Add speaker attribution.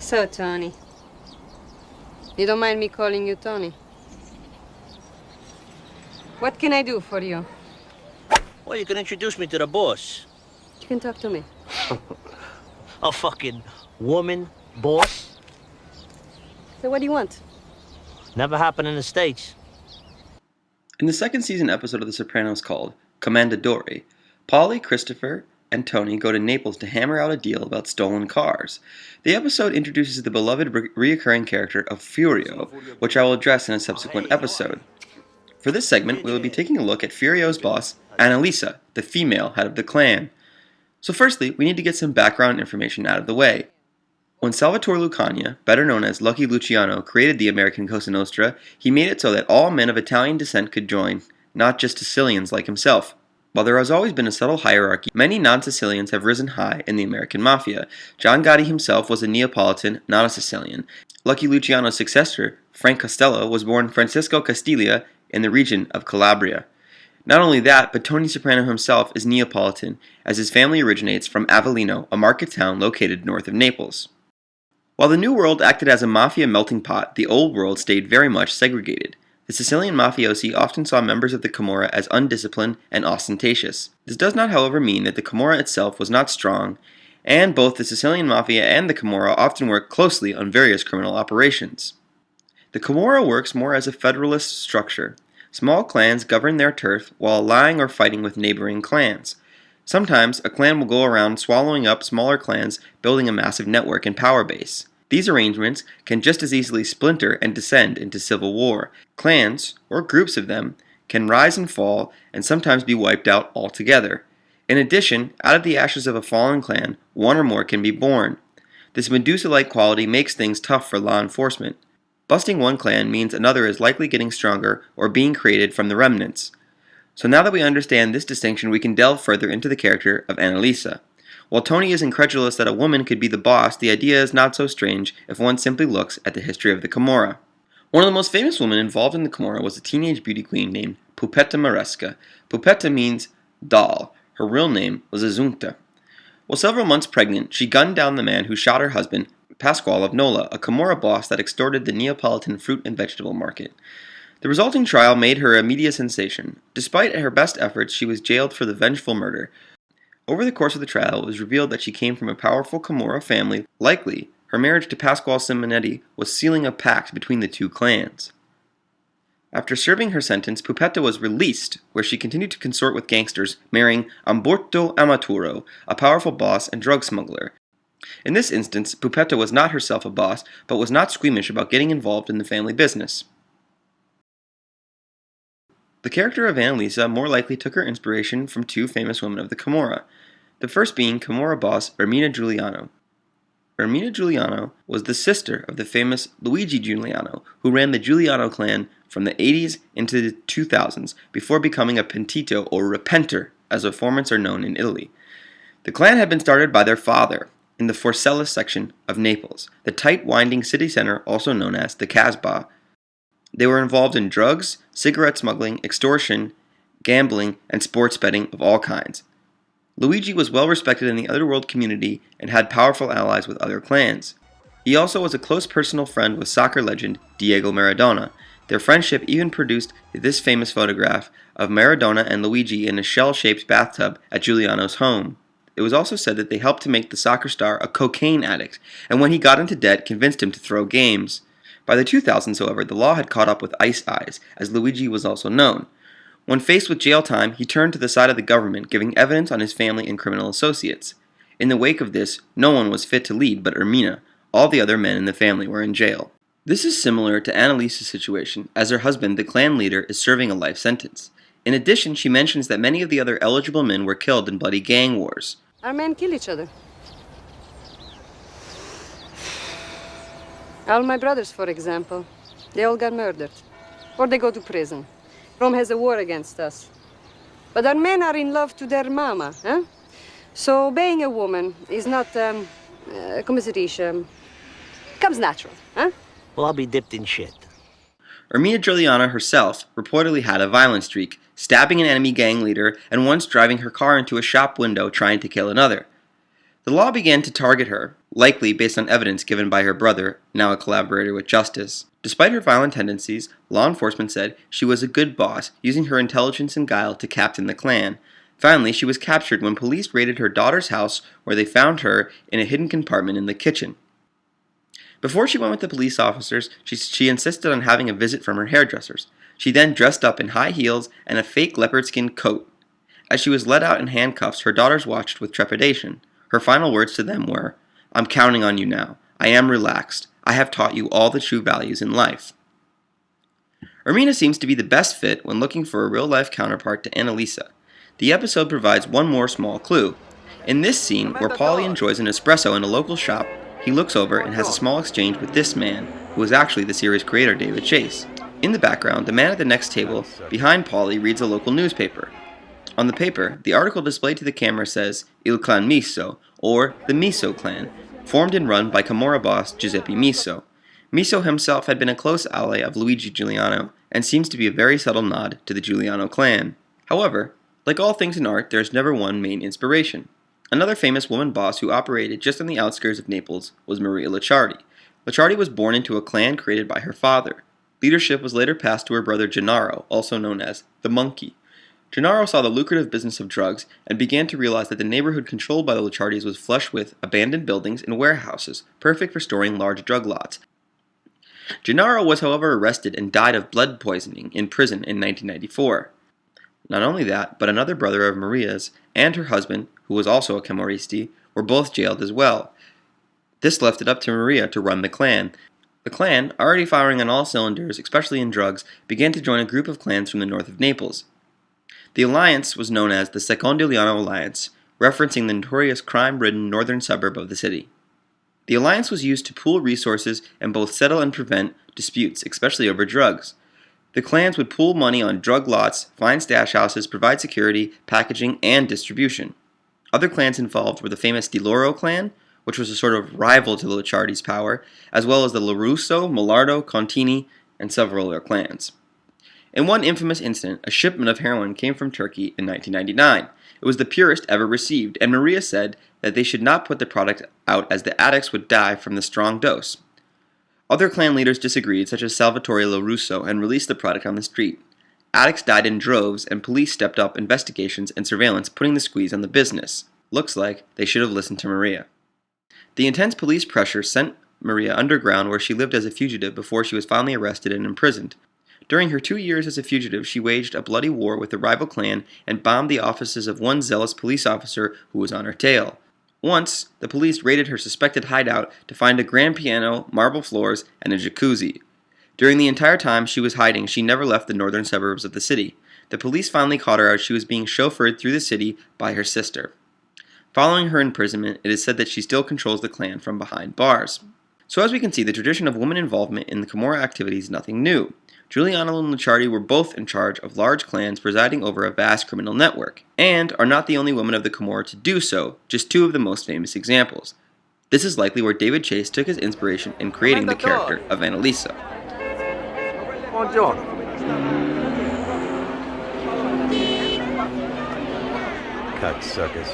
Speaker 1: So, Tony, you don't mind me calling you Tony? What can I do for you?
Speaker 2: Well, you can introduce me to the boss.
Speaker 1: You can talk to me.
Speaker 2: A fucking woman boss?
Speaker 1: So what do you want?
Speaker 2: Never happened in the States.
Speaker 3: In the second season episode of The Sopranos called Commendatore, Paulie, Christopher, and Tony go to Naples to hammer out a deal about stolen cars. The episode introduces the beloved reoccurring character of Furio, which I will address in a subsequent episode. For this segment, we will be taking a look at Furio's boss, Annalisa, the female head of the clan. So firstly, we need to get some background information out of the way. When Salvatore Lucania, better known as Lucky Luciano, created the American Cosa Nostra, he made it so that all men of Italian descent could join, not just Sicilians like himself. While there has always been a subtle hierarchy, many non-Sicilians have risen high in the American Mafia. John Gotti himself was a Neapolitan, not a Sicilian. Lucky Luciano's successor, Frank Costello, was born Francisco Castiglia in the region of Calabria. Not only that, but Tony Soprano himself is Neapolitan, as his family originates from Avellino, a market town located north of Naples. While the New World acted as a mafia melting pot, the Old World stayed very much segregated. The Sicilian mafiosi often saw members of the Camorra as undisciplined and ostentatious. This does not, however, mean that the Camorra itself was not strong, and both the Sicilian mafia and the Camorra often work closely on various criminal operations. The Camorra works more as a federalist structure. Small clans govern their turf while allying or fighting with neighboring clans. Sometimes, a clan will go around swallowing up smaller clans, building a massive network and power base. These arrangements can just as easily splinter and descend into civil war. Clans, or groups of them, can rise and fall and sometimes be wiped out altogether. In addition, out of the ashes of a fallen clan, one or more can be born. This Medusa-like quality makes things tough for law enforcement. Busting one clan means another is likely getting stronger or being created from the remnants. So now that we understand this distinction, we can delve further into the character of Annalisa. While Tony is incredulous that a woman could be the boss, the idea is not so strange if one simply looks at the history of the Camorra. One of the most famous women involved in the Camorra was a teenage beauty queen named Pupetta Maresca. Pupetta means doll. Her real name was Azunta. While several months pregnant, she gunned down the man who shot her husband, Pasquale of Nola, a Camorra boss that extorted the Neapolitan fruit and vegetable market. The resulting trial made her a media sensation. Despite her best efforts, she was jailed for the vengeful murder. Over the course of the trial, it was revealed that she came from a powerful Camorra family. Likely, her marriage to Pasquale Simonetti was sealing a pact between the two clans. After serving her sentence, Pupetta was released, where she continued to consort with gangsters, marrying Umberto Amaturo, a powerful boss and drug smuggler. In this instance, Pupetta was not herself a boss, but was not squeamish about getting involved in the family business. The character of Annalisa more likely took her inspiration from two famous women of the Camorra, the first being Camorra boss Ermina Giuliano. Ermina Giuliano was the sister of the famous Luigi Giuliano, who ran the Giuliano clan from the 80s into the 2000s before becoming a pentito or repenter, as reformers are known in Italy. The clan had been started by their father in the Forcella section of Naples, the tight, winding city center also known as the Casbah. They were involved in drugs, cigarette smuggling, extortion, gambling, and sports betting of all kinds. Luigi was well respected in the underworld community and had powerful allies with other clans. He also was a close personal friend with soccer legend Diego Maradona. Their friendship even produced this famous photograph of Maradona and Luigi in a shell-shaped bathtub at Giuliano's home. It was also said that they helped to make the soccer star a cocaine addict, and when he got into debt, convinced him to throw games. By the 2000s, however, the law had caught up with Ice Eyes, as Luigi was also known. When faced with jail time, he turned to the side of the government, giving evidence on his family and criminal associates. In the wake of this, no one was fit to lead but Ermina. All the other men in the family were in jail. This is similar to Annalisa's situation, as her husband, the clan leader, is serving a life sentence. In addition, she mentions that many of the other eligible men were killed in bloody gang wars.
Speaker 1: Our men kill each other. All my brothers, for example, they all got murdered. Or they go to prison. Rome has a war against us. But our men are in love to their mama, huh? So obeying a woman is not, come si dice, comes natural, huh?
Speaker 2: Well, I'll be dipped in shit.
Speaker 3: Ermina Giuliano herself reportedly had a violent streak, stabbing an enemy gang leader and once driving her car into a shop window trying to kill another. The law began to target her, likely based on evidence given by her brother, now a collaborator with Justice. Despite her violent tendencies, law enforcement said she was a good boss, using her intelligence and guile to captain the clan. Finally, she was captured when police raided her daughter's house, where they found her in a hidden compartment in the kitchen. Before she went with the police officers, she insisted on having a visit from her hairdressers. She then dressed up in high heels and a fake leopard skin coat. As she was led out in handcuffs, her daughters watched with trepidation. Her final words to them were, "I'm counting on you now. I am relaxed. I have taught you all the true values in life." Ermina seems to be the best fit when looking for a real-life counterpart to Annalisa. The episode provides one more small clue. In this scene, where Paulie enjoys an espresso in a local shop, he looks over and has a small exchange with this man, who is actually the series creator David Chase. In the background, the man at the next table, behind Paulie, reads a local newspaper. On the paper, the article displayed to the camera says, Il Clan Miso, or the Miso Clan, formed and run by Camorra boss Giuseppe Miso. Miso himself had been a close ally of Luigi Giuliano, and seems to be a very subtle nod to the Giuliano clan. However, like all things in art, there is never one main inspiration. Another famous woman boss who operated just on the outskirts of Naples was Maria Licciardi. Licciardi was born into a clan created by her father. Leadership was later passed to her brother Gennaro, also known as the Monkey. Gennaro saw the lucrative business of drugs and began to realize that the neighborhood controlled by the Licciardis was flush with abandoned buildings and warehouses, perfect for storing large drug lots. Gennaro was, however, arrested and died of blood poisoning in prison in 1994. Not only that, but another brother of Maria's and her husband, who was also a Camorristi, were both jailed as well. This left it up to Maria to run the clan. The clan, already firing on all cylinders, especially in drugs, began to join a group of clans from the north of Naples. The alliance was known as the Secondigliano Alliance, referencing the notorious crime-ridden northern suburb of the city. The alliance was used to pool resources and both settle and prevent disputes, especially over drugs. The clans would pool money on drug lots, find stash houses, provide security, packaging, and distribution. Other clans involved were the famous Di Loro clan, which was a sort of rival to the Licciardi's power, as well as the Larusso, Millardo, Contini, and several other clans. In one infamous incident, a shipment of heroin came from Turkey in 1999. It was the purest ever received, and Maria said that they should not put the product out as the addicts would die from the strong dose. Other clan leaders disagreed, such as Salvatore Larusso, and released the product on the street. Addicts died in droves, and police stepped up investigations and surveillance, putting the squeeze on the business. Looks like they should have listened to Maria. The intense police pressure sent Maria underground, where she lived as a fugitive before she was finally arrested and imprisoned. During her 2 years as a fugitive, she waged a bloody war with the rival clan and bombed the offices of one zealous police officer who was on her tail. Once, the police raided her suspected hideout to find a grand piano, marble floors, and a jacuzzi. During the entire time she was hiding, she never left the northern suburbs of the city. The police finally caught her as she was being chauffeured through the city by her sister. Following her imprisonment, it is said that she still controls the clan from behind bars. So as we can see, the tradition of woman involvement in the Camorra activities is nothing new. Giuliano and Licciardi were both in charge of large clans presiding over a vast criminal network, and are not the only women of the Camorra to do so, just two of the most famous examples. This is likely where David Chase took his inspiration in creating the character of Annalisa.
Speaker 4: Buongiorno. Cocksuckers.